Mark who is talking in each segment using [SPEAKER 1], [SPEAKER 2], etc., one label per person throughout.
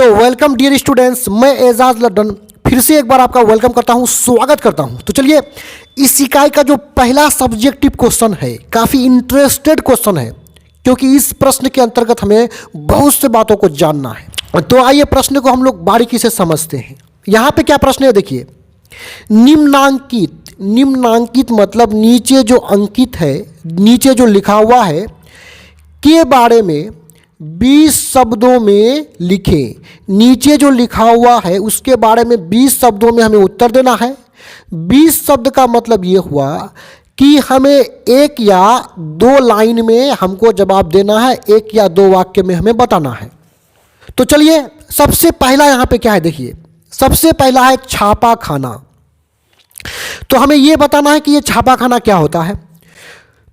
[SPEAKER 1] तो welcome dear students, मैं एजाज लड्डन फिर से एक बार आपका वेलकम करता हूं, स्वागत करता हूं। तो चलिए, इस इकाई का जो पहला सब्जेक्टिव क्वेश्चन है काफ़ी इंटरेस्टेड क्वेश्चन है, क्योंकि इस प्रश्न के अंतर्गत हमें बहुत से बातों को जानना है। तो आइए प्रश्न को हम लोग बारीकी से समझते हैं। यहाँ पे क्या प्रश्न है, देखिए। निम्नांकित मतलब नीचे जो अंकित है, नीचे जो लिखा हुआ है के बारे में 20 शब्दों में लिखें। नीचे जो लिखा हुआ है उसके बारे में 20 शब्दों में हमें उत्तर देना है। 20 शब्द का मतलब ये हुआ कि हमें एक या दो लाइन में हमको जवाब देना है, एक या दो वाक्य में हमें बताना है। तो चलिए, सबसे पहला यहाँ पे क्या है, देखिए। सबसे पहला है छापा खाना। तो हमें ये बताना है कि ये छापा खाना क्या होता है।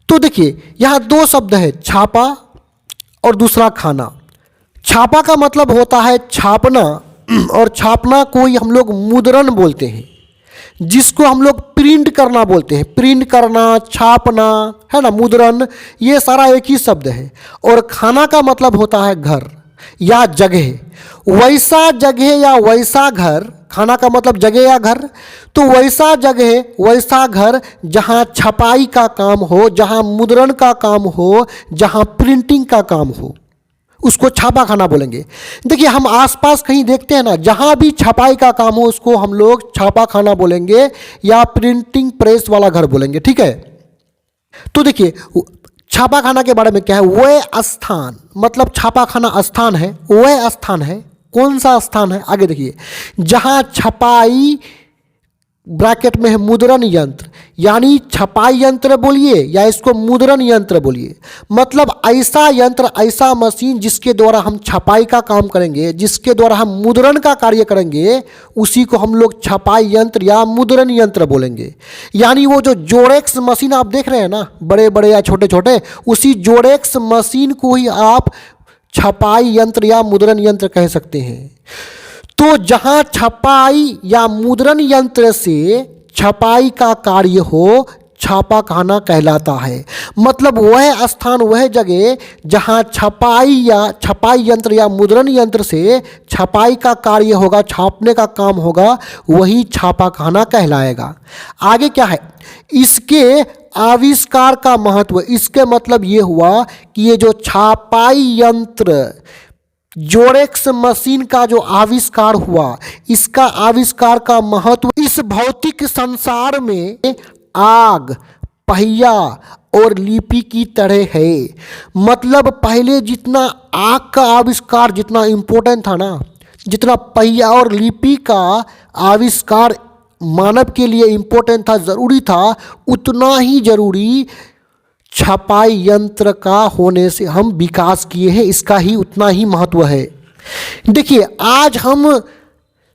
[SPEAKER 1] तो देखिए, यहाँ दो शब्द है, छापा और दूसरा खाना। छापा का मतलब होता है छापना, और छापना को ही हम लोग मुद्रण बोलते हैं, जिसको हम लोग प्रिंट करना बोलते हैं। प्रिंट करना, छापना, है ना, मुद्रण, ये सारा एक ही शब्द है। और खाना का मतलब होता है घर या जगह। वैसा जगह या वैसा घर, खाना का मतलब जगह या घर, तो वैसा जगह वैसा घर जहाँ छपाई का काम हो, जहाँ मुद्रण का काम हो, जहाँ प्रिंटिंग का काम हो, उसको छापा खाना बोलेंगे। देखिए, हम आसपास कहीं देखते हैं ना, जहाँ भी छपाई का काम हो उसको हम लोग छापा खाना बोलेंगे या प्रिंटिंग प्रेस वाला घर बोलेंगे, ठीक है। तो देखिए, छापा खाना के बारे में क्या है, वह स्थान, मतलब छापा खाना स्थान है, वह स्थान है। कौन सा स्थान है, आगे देखिए। जहां छपाई, ब्रैकेट में है मुद्रण यंत्र, यानी छपाई यंत्र बोलिए या इसको मुद्रण यंत्र बोलिए, मतलब ऐसा यंत्र, ऐसा मशीन जिसके द्वारा हम छपाई का काम करेंगे, जिसके द्वारा हम मुद्रण का कार्य करेंगे, उसी को हम लोग छपाई यंत्र या मुद्रण यंत्र बोलेंगे। यानी वो जो जोरेक्स मशीन आप देख रहे हैं ना, बड़े बड़े या छोटे छोटे, उसी जोरेक्स मशीन को ही आप छपाई यंत्र या मुद्रण यंत्र कह सकते हैं। तो जहां छपाई या मुद्रण यंत्र से छपाई का कार्य हो, छापा खाना कहलाता है। मतलब वह स्थान, वह जगह जहां छपाई यंत्र या मुद्रण यंत्र से छपाई का कार्य होगा, छापने का काम होगा, वही छापा खाना कहलाएगा। आगे क्या है, इसके आविष्कार का महत्व। इसके मतलब ये हुआ कि ये जो छपाई यंत्र, जोरेक्स मशीन का जो आविष्कार हुआ, इसका आविष्कार का महत्व इस भौतिक संसार में आग, पहिया और लिपि की तरह है। मतलब पहले जितना आग का आविष्कार जितना इम्पोर्टेंट था ना, जितना पहिया और लिपि का आविष्कार मानव के लिए इम्पोर्टेंट था, ज़रूरी था, उतना ही ज़रूरी छपाई यंत्र का होने से हम विकास किए हैं, इसका ही उतना ही महत्व है। देखिए, आज हम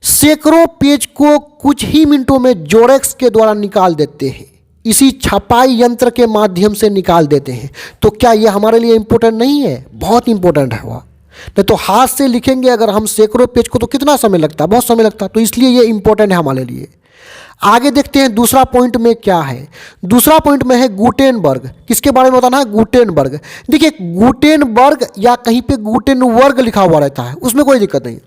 [SPEAKER 1] सैकड़ों पेज को कुछ ही मिनटों में जोरेक्स के द्वारा निकाल देते हैं, इसी छपाई यंत्र के माध्यम से निकाल देते हैं। तो क्या यह हमारे लिए इम्पोर्टेंट नहीं है? बहुत इम्पोर्टेंट है वह। नहीं तो हाथ से लिखेंगे अगर हम सैकड़ों पेज को, तो कितना समय लगता, बहुत समय लगता। तो इसलिए ये इम्पोर्टेंट है हमारे लिए। आगे देखते हैं दूसरा पॉइंट में क्या है। दूसरा पॉइंट में है गुटेनबर्ग। किसके बारे में बताना है? गुटेनबर्ग। देखिए, गुटेनबर्ग या कहीं पे गुटेनवर्ग लिखा हुआ रहता है, उसमें कोई दिक्कत नहीं।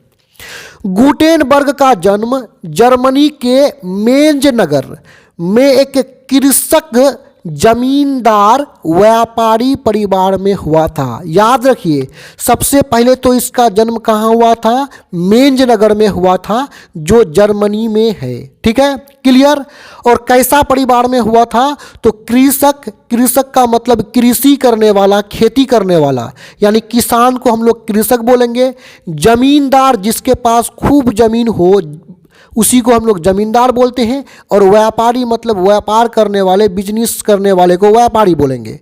[SPEAKER 1] गुटेनबर्ग का जन्म जर्मनी के मेंज नगर में एक कृषक, जमींदार, व्यापारी परिवार में हुआ था। याद रखिए, सबसे पहले तो इसका जन्म कहाँ हुआ था? मेंज नगर में हुआ था, जो जर्मनी में है। ठीक है, क्लियर। और कैसा परिवार में हुआ था? तो कृषक, कृषक का मतलब कृषि करने वाला, खेती करने वाला, यानी किसान को हम लोग कृषक बोलेंगे। जमींदार, जिसके पास खूब जमीन हो, उसी को हम लोग जमींदार बोलते हैं। और व्यापारी मतलब व्यापार करने वाले, बिजनेस करने वाले को व्यापारी बोलेंगे।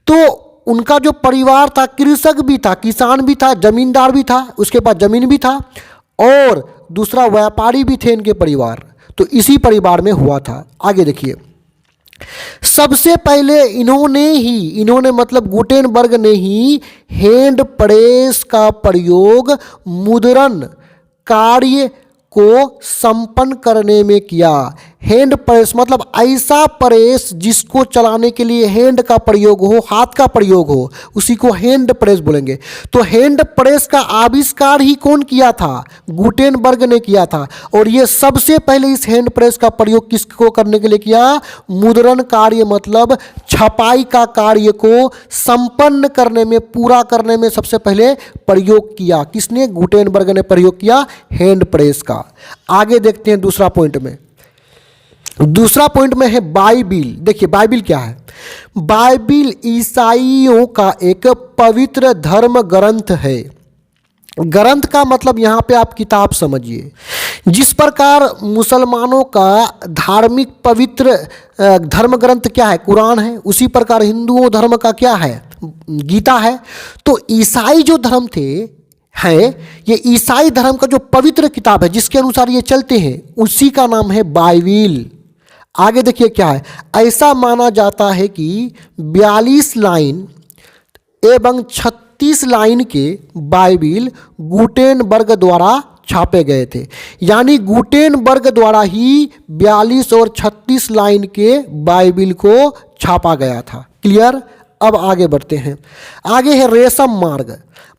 [SPEAKER 1] तो उनका जो परिवार था, कृषक भी था, किसान भी था, जमींदार भी था, उसके पास जमीन भी था, और दूसरा व्यापारी भी थे इनके परिवार। तो इसी परिवार में हुआ था। आगे देखिए, सबसे पहले इन्होंने मतलब गुटेनबर्ग ने ही हैंड प्रेस का प्रयोग मुद्रण कार्य को संपन्न करने में किया। हैंड प्रेस मतलब ऐसा प्रेस जिसको चलाने के लिए हैंड का प्रयोग हो, हाथ का प्रयोग हो, उसी को हैंड प्रेस बोलेंगे। तो हैंड प्रेस का आविष्कार ही कौन किया था? गुटेनबर्ग ने किया था। और ये सबसे पहले इस हैंड प्रेस का प्रयोग किसको करने के लिए किया? मुद्रण कार्य मतलब छपाई का कार्य को संपन्न करने में, पूरा करने में सबसे पहले प्रयोग किया। किसने? गुटेनबर्ग ने प्रयोग किया हैंड प्रेस का। आगे देखते हैं दूसरा पॉइंट में। दूसरा पॉइंट में है बाइबिल। देखिए बाइबिल क्या है? बाइबिल ईसाइयों का एक पवित्र धर्म ग्रंथ है। ग्रंथ का मतलब यहाँ पे आप किताब समझिए। जिस प्रकार मुसलमानों का धार्मिक पवित्र धर्म ग्रंथ क्या है? कुरान है। उसी प्रकार हिंदुओं धर्म का क्या है? गीता है। तो ईसाई जो धर्म थे है, ये ईसाई धर्म का जो पवित्र किताब है जिसके अनुसार ये चलते हैं, उसी का नाम है बाइबिल। आगे देखिए क्या है? ऐसा माना जाता है कि 42 लाइन एवं 36 लाइन के बाइबिल गुटेनबर्ग द्वारा छापे गए थे। यानी गुटेनबर्ग द्वारा ही 42 और 36 लाइन के बाइबिल को छापा गया था। क्लियर? अब आगे बढ़ते हैं। आगे है रेशम मार्ग।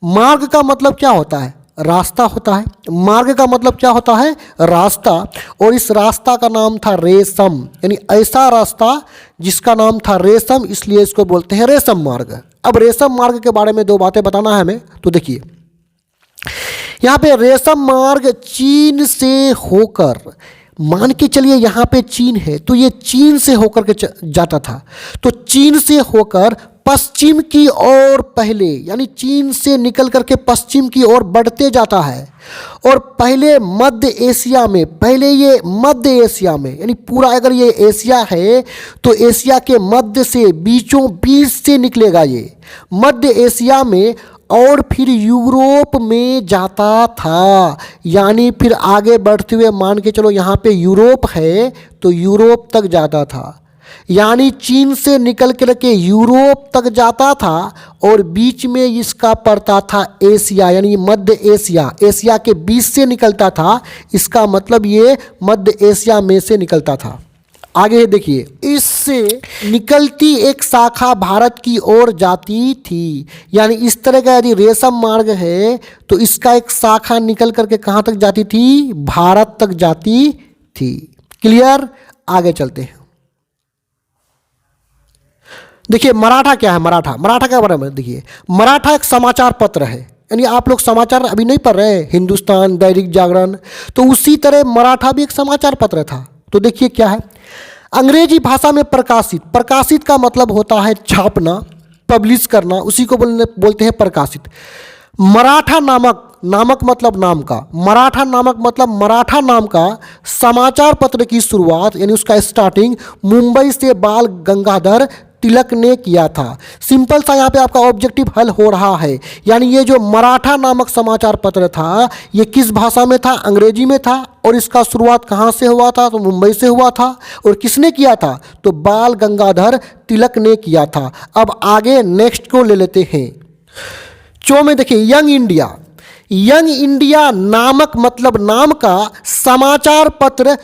[SPEAKER 1] मार्ग का मतलब क्या होता है? रास्ता होता है। मार्ग का मतलब क्या होता है? रास्ता। और इस रास्ता का नाम था रेशम, यानी ऐसा रास्ता जिसका नाम था रेशम, इसलिए इसको बोलते हैं रेशम मार्ग। अब रेशम मार्ग के बारे में दो बातें बताना है हमें। तो देखिए यहाँ पे रेशम मार्ग चीन से होकर, मान के चलिए यहाँ पे चीन है तो ये चीन से होकर के जाता था। तो चीन से होकर पश्चिम की ओर पहले, यानी चीन से निकल करके पश्चिम की ओर बढ़ते जाता है। और पहले मध्य एशिया में, पहले ये मध्य एशिया में, यानी पूरा अगर ये एशिया है तो एशिया के मध्य से बीचों बीच से निकलेगा ये मध्य एशिया में, और फिर यूरोप में जाता था। यानी फिर आगे बढ़ते हुए मान के चलो यहाँ पे यूरोप है तो यूरोप तक जाता था। यानी चीन से निकल कर के यूरोप तक जाता था और बीच में इसका पड़ता था एशिया, यानी मध्य एशिया। एशिया के बीच से निकलता था, इसका मतलब ये मध्य एशिया में से निकलता था। आगे देखिए, इससे निकलती एक शाखा भारत की ओर जाती थी। यानी इस तरह का यदि रेशम मार्ग है तो इसका एक शाखा निकल करके कहाँ तक जाती थी? भारत तक जाती थी। क्लियर? आगे चलते हैं। देखिए मराठा क्या है? मराठा के बारे में देखिए। मराठा एक समाचार पत्र है। यानी आप लोग समाचार अभी नहीं पढ़ रहे हैं, हिंदुस्तान, दैनिक जागरण, तो उसी तरह मराठा भी एक समाचार पत्र था। तो देखिए क्या है? अंग्रेजी भाषा में प्रकाशित। प्रकाशित का मतलब होता है छापना, पब्लिश करना, उसी को बोलते हैं प्रकाशित। मराठा नामक मतलब नाम का, मराठा नामक मतलब मराठा नाम का समाचार पत्र की शुरुआत, यानी उसका स्टार्टिंग मुंबई से बाल गंगाधर तिलक ने किया था। सिंपल सा यहाँ पे आपका ऑब्जेक्टिव हल हो रहा है। यानी ये जो मराठा नामक समाचार पत्र था ये किस भाषा में था? अंग्रेजी में था। और इसका शुरुआत कहाँ से हुआ था? तो मुंबई से हुआ था। और किसने किया था? तो बाल गंगाधर तिलक ने किया था। अब आगे नेक्स्ट को ले लेते हैं। चो में देखिए यंग इंडिया। यंग इंडिया नामक मतलब नाम का समाचार पत्र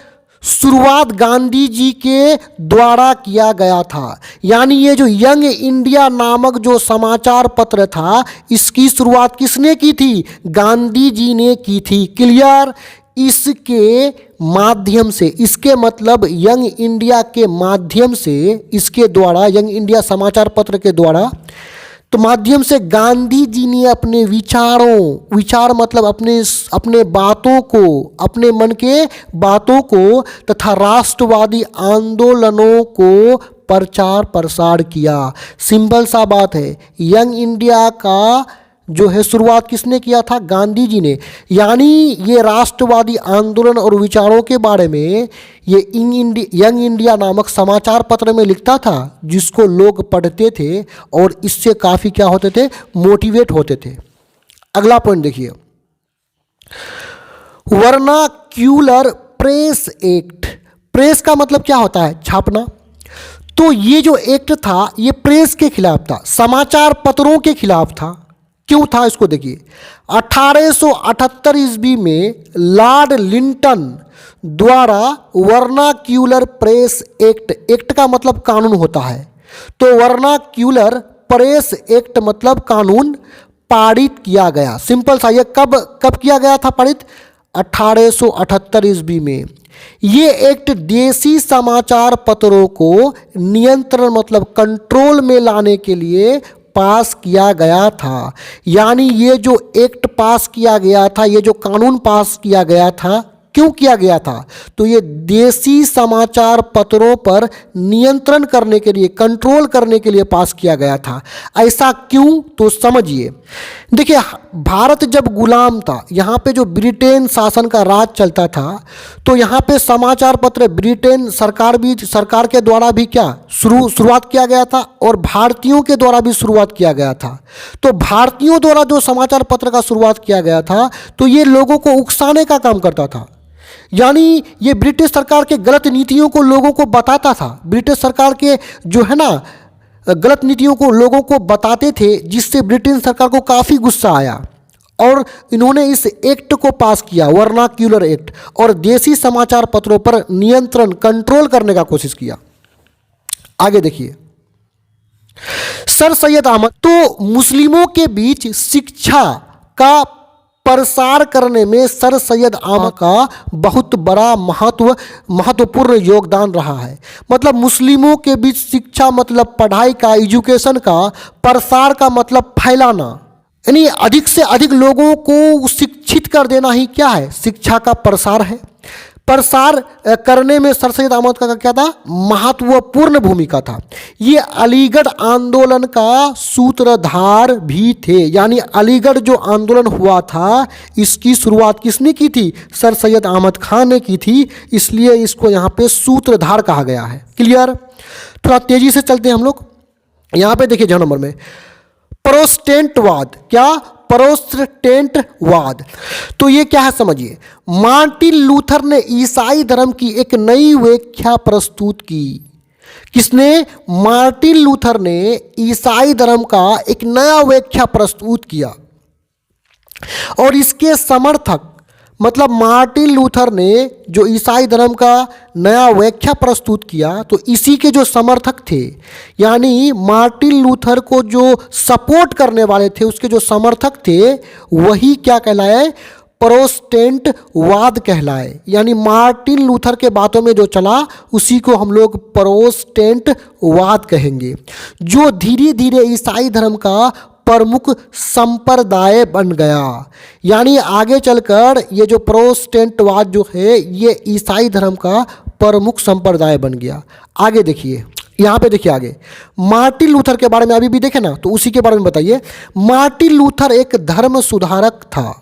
[SPEAKER 1] शुरुआत गांधी जी के द्वारा किया गया था। यानी ये जो यंग इंडिया नामक जो समाचार पत्र था इसकी शुरुआत किसने की थी? गांधी जी ने की थी। क्लियर? इसके माध्यम से, इसके मतलब यंग इंडिया के माध्यम से, इसके द्वारा, यंग इंडिया समाचार पत्र के द्वारा, तो माध्यम से गांधी जी ने अपने विचार मतलब अपने बातों को, अपने मन के बातों को तथा राष्ट्रवादी आंदोलनों को प्रचार प्रसार किया। सिंपल सा बात है, यंग इंडिया का जो है शुरुआत किसने किया था? गांधी जी ने। यानी ये राष्ट्रवादी आंदोलन और विचारों के बारे में ये यंग इंडिया नामक समाचार पत्र में लिखता था, जिसको लोग पढ़ते थे और इससे काफ़ी क्या होते थे? मोटिवेट होते थे। अगला पॉइंट देखिए, वर्नाक्यूलर प्रेस एक्ट। प्रेस का मतलब क्या होता है? छापना। तो ये जो एक्ट था ये प्रेस के खिलाफ था, समाचार पत्रों के खिलाफ था। क्यों था इसको देखिए। 1878 ईस्वी में लॉर्ड लिंटन द्वारा वर्नाक्यूलर प्रेस एक्ट का मतलब कानून होता है, तो वर्नाक्यूलर प्रेस एक्ट मतलब कानून पारित किया गया। सिंपल सा, ये कब किया गया था पारित? 1878 ईस्वी में। ये एक्ट देसी समाचार पत्रों को नियंत्रण मतलब कंट्रोल में लाने के लिए पास किया गया था। यानी ये जो एक्ट पास किया गया था, ये जो कानून पास किया गया था, क्यों किया गया था? तो ये देसी समाचार पत्रों पर नियंत्रण करने के लिए, कंट्रोल करने के लिए पास किया गया था। ऐसा क्यों? तो समझिए। देखिए, भारत जब गुलाम था, यहाँ पे जो ब्रिटेन शासन का राज चलता था, तो यहाँ पे समाचार पत्र ब्रिटेन सरकार के द्वारा भी क्या शुरुआत किया गया था, और भारतीयों के द्वारा भी शुरुआत किया गया था। तो भारतीयों द्वारा जो समाचार पत्र का शुरुआत किया गया था, तो ये लोगों को उकसाने का काम करता था। यानी ये ब्रिटिश सरकार के गलत नीतियों को लोगों को बताता था। ब्रिटिश सरकार के जो है ना गलत नीतियों को लोगों को बताते थे, जिससे ब्रिटिश सरकार को काफ़ी गुस्सा आया और इन्होंने इस एक्ट को पास किया, वर्नाक्यूलर एक्ट, और देसी समाचार पत्रों पर नियंत्रण कंट्रोल करने का कोशिश किया। आगे देखिए, सर सैयद अहमद तो मुस्लिमों के बीच शिक्षा का प्रसार करने में सर सैयद अहमद का बहुत बड़ा महत्वपूर्ण योगदान रहा है। मतलब मुस्लिमों के बीच शिक्षा मतलब पढ़ाई का, एजुकेशन का, प्रसार का मतलब फैलाना, यानी अधिक से अधिक लोगों को शिक्षित कर देना ही क्या है? शिक्षा का प्रसार है। प्रसार करने में सर सैयद अहमद का क्या था? महत्वपूर्ण भूमिका था। ये अलीगढ़ आंदोलन का सूत्रधार भी थे। यानी अलीगढ़ जो आंदोलन हुआ था, इसकी शुरुआत किसने की थी? सर सैयद अहमद खान ने की थी, इसलिए इसको यहाँ पे सूत्रधार कहा गया है। क्लियर? थोड़ा तेजी से चलते हैं हम लोग। यहाँ पे देखिए 6 नंबर में प्रोटेस्टेंटवाद। क्या? प्रोटेस्टेंटवाद। तो ये क्या है समझिए। मार्टिन लूथर ने ईसाई धर्म की एक नई व्याख्या प्रस्तुत की। किसने? मार्टिन लूथर ने ईसाई धर्म का एक नया व्याख्या प्रस्तुत किया, और इसके समर्थक मतलब मार्टिन लूथर ने जो ईसाई धर्म का नया व्याख्या प्रस्तुत किया, तो इसी के जो समर्थक थे, यानी मार्टिन लूथर को जो सपोर्ट करने वाले थे, उसके जो समर्थक थे, वही क्या कहलाए? प्रोटेस्टेंटवाद कहलाए। यानी मार्टिन लूथर के बातों में जो चला, उसी को हम लोग प्रोटेस्टेंटवाद कहेंगे, जो धीरे धीरे ईसाई धर्म का प्रमुख संप्रदाय बन गया। यानी आगे चलकर ये जो प्रोटेस्टेंटवाद जो है, ये ईसाई धर्म का प्रमुख संप्रदाय बन गया। आगे देखिए, यहाँ पे देखिए आगे मार्टिन लूथर के बारे में अभी भी देखे ना, तो उसी के बारे में बताइए। मार्टिन लूथर एक धर्म सुधारक था।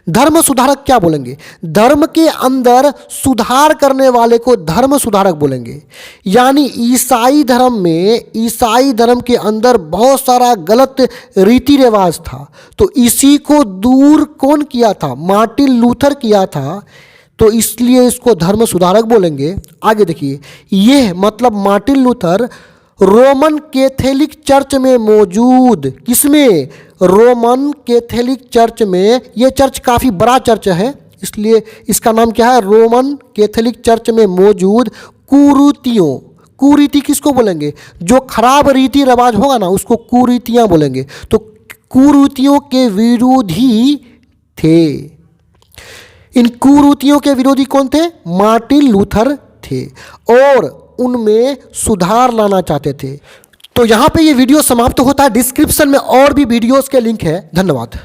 [SPEAKER 1] धर्म सुधारक क्या बोलेंगे? धर्म के अंदर सुधार करने वाले को धर्म सुधारक बोलेंगे। यानी ईसाई धर्म के अंदर बहुत सारा गलत रीति रिवाज था, तो इसी को दूर कौन किया था? मार्टिन लूथर किया था, तो इसलिए इसको धर्म सुधारक बोलेंगे। आगे देखिए, यह मतलब Martin Luther Roman Catholic church में मौजूद, किसमें? रोमन कैथोलिक चर्च में। यह चर्च काफ़ी बड़ा चर्च है, इसलिए इसका नाम क्या है? रोमन कैथोलिक चर्च में मौजूद कुरीतियों। कुरीति किसको बोलेंगे? जो खराब रीति रिवाज होगा ना, उसको कुरीतियाँ बोलेंगे। तो कुरीतियों के विरोधी थे। इन कुरीतियों के विरोधी कौन थे? मार्टिन लूथर थे, और उनमें सुधार लाना चाहते थे। तो यहाँ पे ये वीडियो समाप्त होता है। डिस्क्रिप्शन में और भी वीडियोस के लिंक है। धन्यवाद।